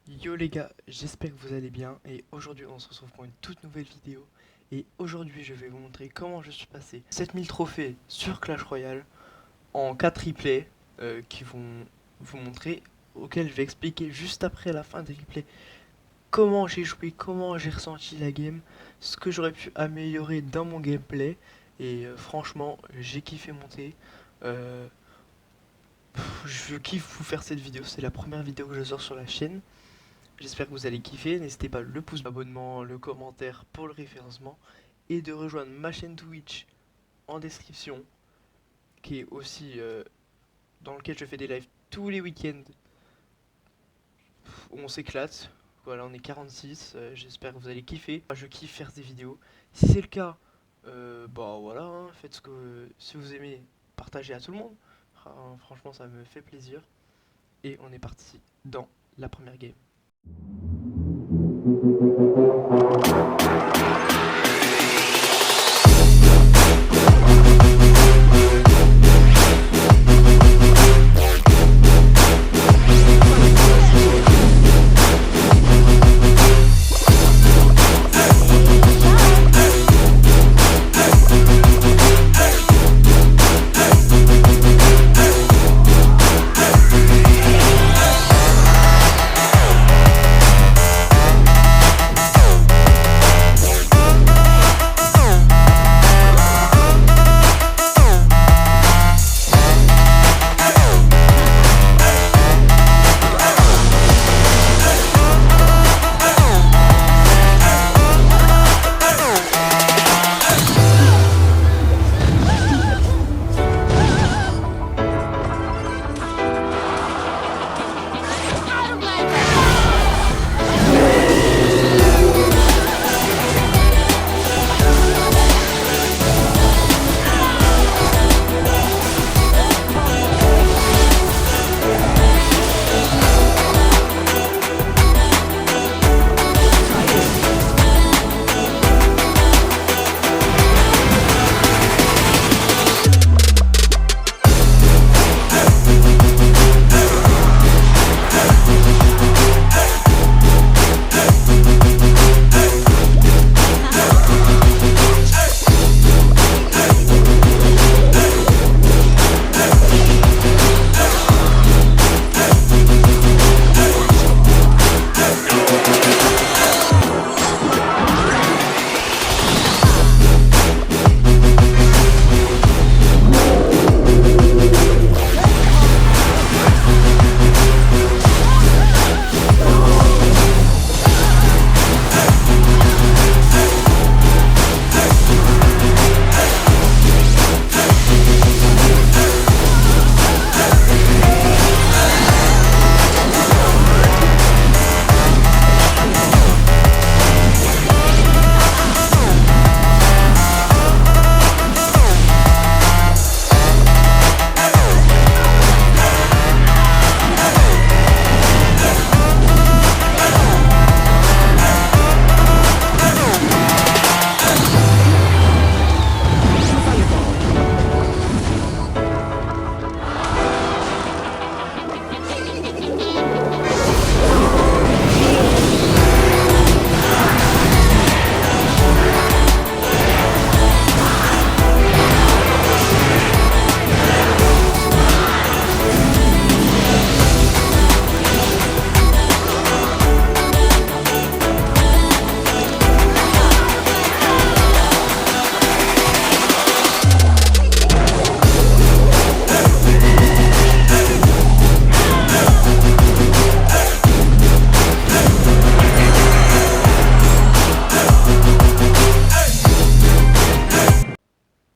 Yo les gars, j'espère que vous allez bien et aujourd'hui on se retrouve pour une toute nouvelle vidéo et aujourd'hui je vais vous montrer comment je suis passé 7000 trophées sur Clash Royale en 4 replays qui vont vous montrer, auxquels je vais expliquer juste après la fin des replays comment j'ai joué, comment j'ai ressenti la game, ce que j'aurais pu améliorer dans mon gameplay et franchement j'ai kiffé monter. Euh, je kiffe vous faire cette vidéo, c'est la première vidéo que je sors sur la chaîne. J'espère que vous allez kiffer, n'hésitez pas le pouce, l'abonnement, le commentaire pour le référencement et de rejoindre ma chaîne Twitch en description qui est aussi dans lequel je fais des lives tous les week-ends où on s'éclate. Voilà, on est 46, j'espère que vous allez kiffer. Je kiffe faire des vidéos. Si c'est le cas, bah voilà, hein, faites ce que si vous aimez, partagez à tout le monde. Ah, franchement, ça me fait plaisir. Et on est parti dans la première game.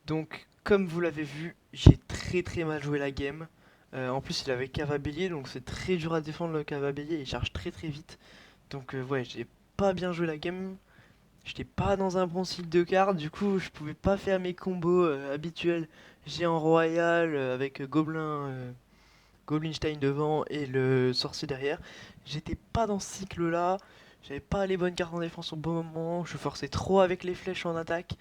Donc, comme vous l'avez vu, j'ai très mal joué la game. En plus, il avait cave à bélier, donc c'est très dur à défendre le cave à bélier. Il charge très vite. Donc, ouais, j'ai pas bien joué la game. J'étais pas dans un bon cycle de cartes, du coup, je pouvais pas faire mes combos habituels. Géant royal avec Goblinstein devant et le sorcier derrière. J'étais pas dans ce cycle là. J'avais pas les bonnes cartes en défense au bon moment. Je forçais trop avec les flèches en attaque.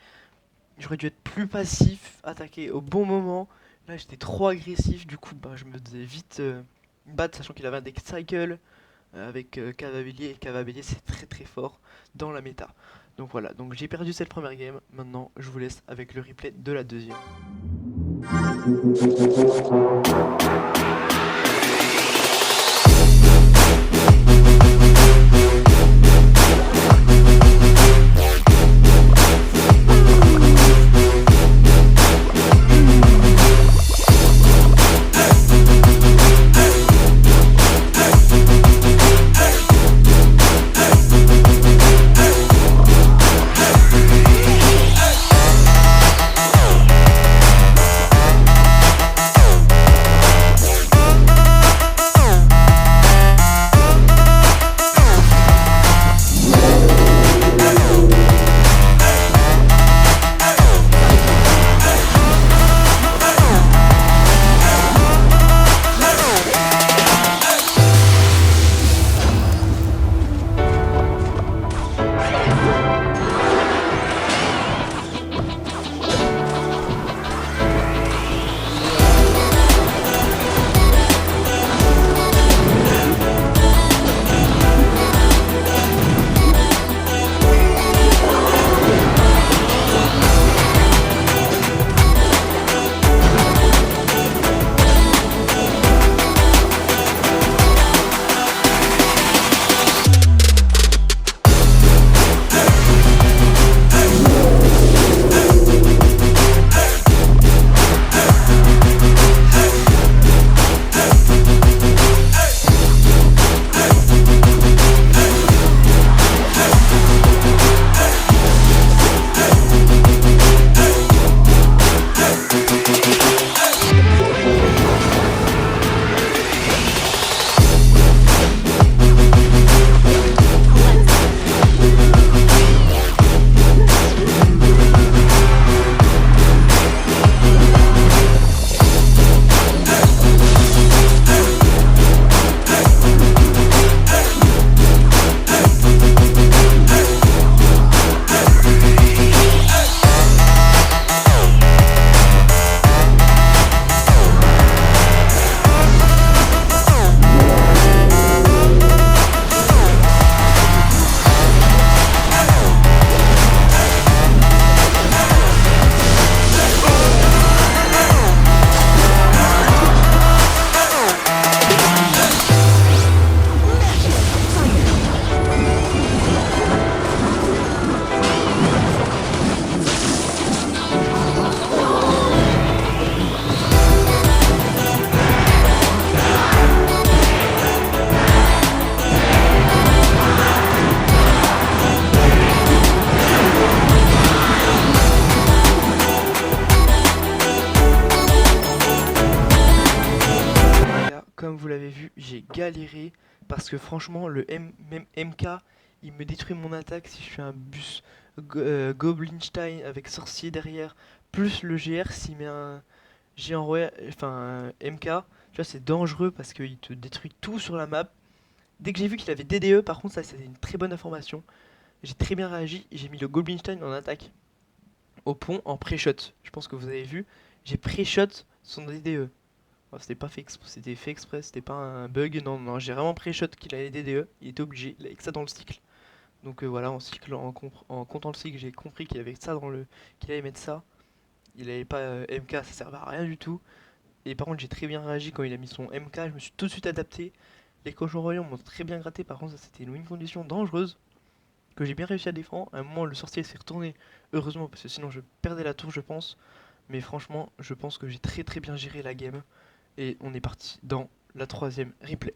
J'aurais dû être plus passif, attaquer au bon moment. Là, j'étais trop agressif, du coup, bah, je me faisais vite battre, sachant qu'il avait un deck cycle. avec Cavalier, et Cavalier c'est très très fort dans la méta. Donc voilà, donc j'ai perdu cette première game, maintenant je vous laisse avec le replay de la deuxième. Comme vous l'avez vu, j'ai galéré parce que franchement, même MK, il me détruit mon attaque si je fais un bus Goblinstein avec sorcier derrière, plus le GR s'il met un géant royal, enfin un MK. Tu vois, c'est dangereux parce qu'il te détruit tout sur la map. Dès que j'ai vu qu'il avait DDE, par contre, ça c'était une très bonne information. J'ai très bien réagi, j'ai mis le Goblinstein en attaque au pont en pré-shot. Je pense que vous avez vu, j'ai pré-shot son DDE. C'était pas fait exprès, c'était fait exprès, c'était pas un bug, non, non, j'ai vraiment pré-shot qu'il allait DDE, il était obligé, il avait que ça dans le cycle. Donc voilà, en cycle, en comptant le cycle, j'ai compris qu'il avait ça dans le, qu'il allait mettre ça. Il avait pas MK, ça servait à rien du tout. Et par contre, j'ai très bien réagi quand il a mis son MK, je me suis tout de suite adapté. Les cochons royaux m'ont très bien gratté, par contre, ça c'était une win condition dangereuse que j'ai bien réussi à défendre. À un moment, le sorcier s'est retourné, heureusement, parce que sinon je perdais la tour, je pense. Mais franchement, je pense que j'ai très bien géré la game. Et on est parti dans la troisième replay.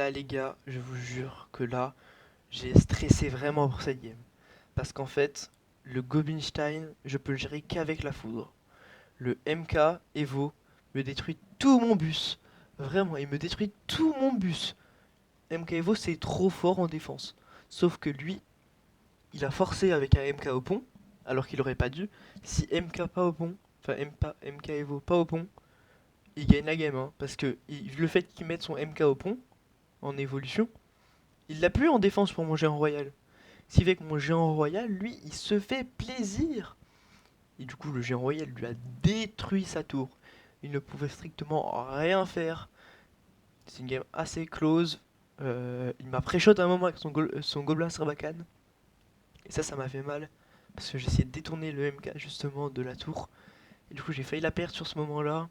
là les gars, je vous jure que là, j'ai stressé vraiment pour cette game. Parce qu'en fait, le Goblinstein, je peux le gérer qu'avec la foudre. Le MK Evo me détruit tout mon bus. Vraiment, il me détruit tout mon bus. MK Evo, c'est trop fort en défense. Sauf que lui, il a forcé avec un MK au pont, alors qu'il aurait pas dû. Si MK pas au pont, enfin MK Evo pas au pont, il gagne la game. Hein, parce que le fait qu'il mette son MK au pont, en évolution, il l'a plus en défense pour mon géant royal. Ce qui fait que mon géant royal, lui, il se fait plaisir. Et du coup, le géant royal lui a détruit sa tour. Il ne pouvait strictement rien faire. C'est une game assez close. Il m'a pré-shot un moment avec son gobelin Sarbacane. Et ça m'a fait mal. Parce que j'essayais de détourner le MK justement de la tour. Et du coup, j'ai failli la perdre sur ce moment-là.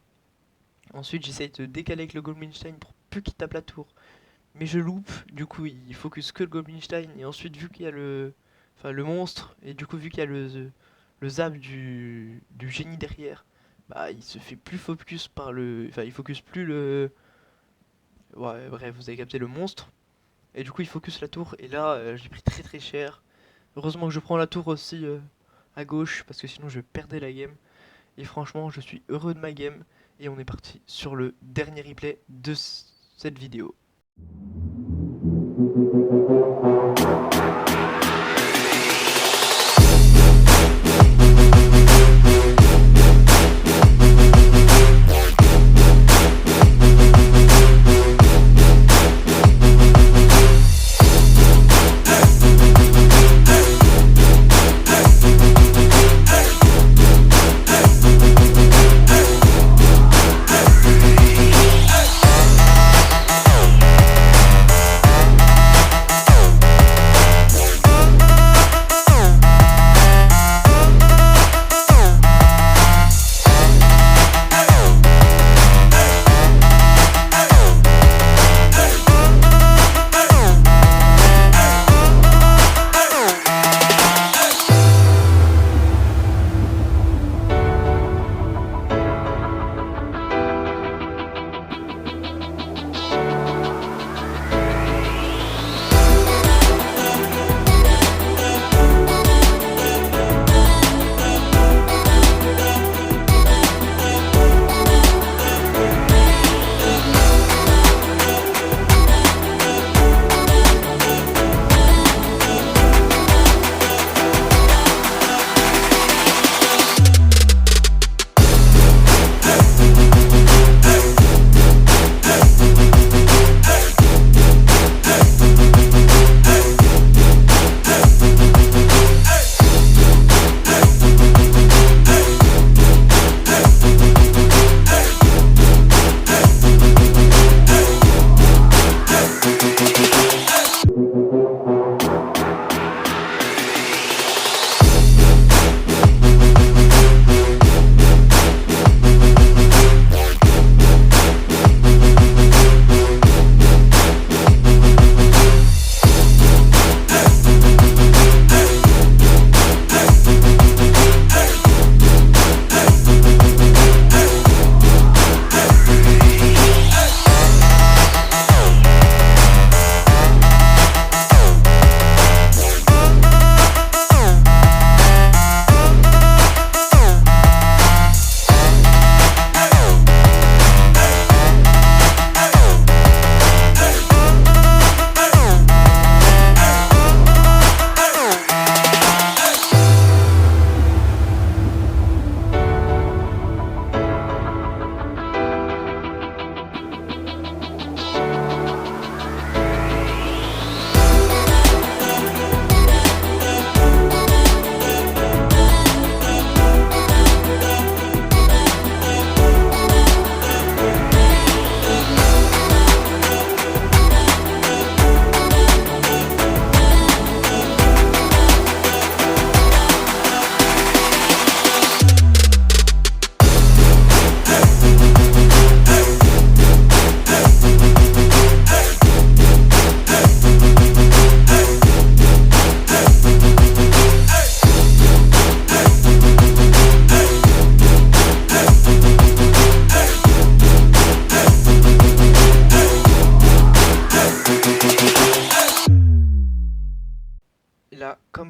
Ensuite, j'essaye de décaler avec le Goblinstein pour plus qu'il tape la tour. Mais je loupe, du coup il focus que le Goblinstein, et ensuite vu qu'il y a le monstre, et du coup vu qu'il y a le zap du génie derrière, bah il se fait plus focus par le... Enfin il focus plus le... Ouais bref, vous avez capté le monstre, et du coup il focus la tour, et là j'ai pris très très cher. Heureusement que je prends la tour aussi à gauche, parce que sinon je perdais la game, et franchement je suis heureux de ma game, et on est parti sur le dernier replay de cette vidéo.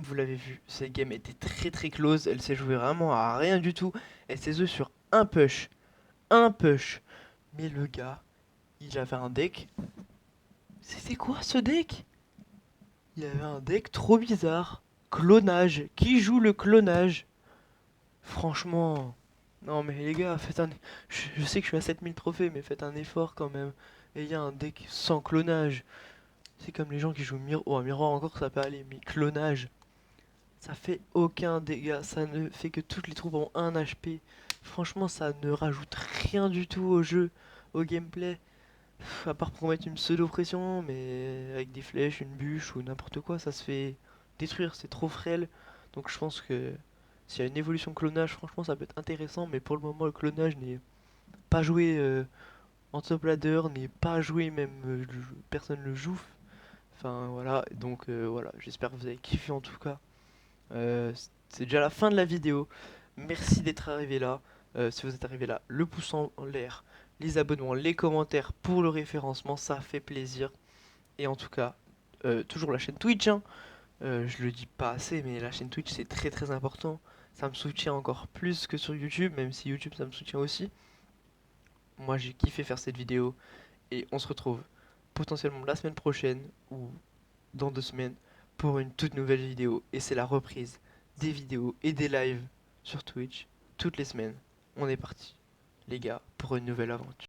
vous l'avez vu, cette game était très très close, elle s'est jouée vraiment à rien du tout, elle s'est jouée sur un push. Mais le gars, il avait un deck. C'était quoi ce deck? Il avait un deck trop bizarre. Clonage. Qui joue le clonage? Franchement. Non mais les gars, faites un... Je sais que je suis à 7000 trophées, mais faites un effort quand même. Et il y a un deck sans clonage. C'est comme les gens qui jouent Miroir. Oh, Miroir encore ça peut aller, mais clonage. Ça fait aucun dégât. Ça ne fait que toutes les troupes ont 1 HP. Franchement, ça ne rajoute rien du tout au jeu, au gameplay. À part pour mettre une pseudo-pression, mais avec des flèches, une bûche ou n'importe quoi, ça se fait détruire, c'est trop frêle. Donc je pense que s'il y a une évolution clonage, franchement ça peut être intéressant, mais pour le moment le clonage n'est pas joué en top ladder, n'est pas joué même, personne le joue. Enfin voilà, donc voilà, j'espère que vous avez kiffé en tout cas. C'est déjà la fin de la vidéo. Merci d'être arrivé là. Si vous êtes arrivé là, le pouce en l'air, les abonnements, les commentaires pour le référencement, ça fait plaisir. Et en tout cas, toujours la chaîne Twitch, hein. Je le dis pas assez, mais la chaîne Twitch c'est très très important. Ça me soutient encore plus que sur YouTube, même si YouTube ça me soutient aussi. Moi j'ai kiffé faire cette vidéo et on se retrouve potentiellement la semaine prochaine ou dans 2 semaines pour une toute nouvelle vidéo. Et c'est la reprise des vidéos et des lives sur Twitch toutes les semaines. On est parti, les gars, pour une nouvelle aventure.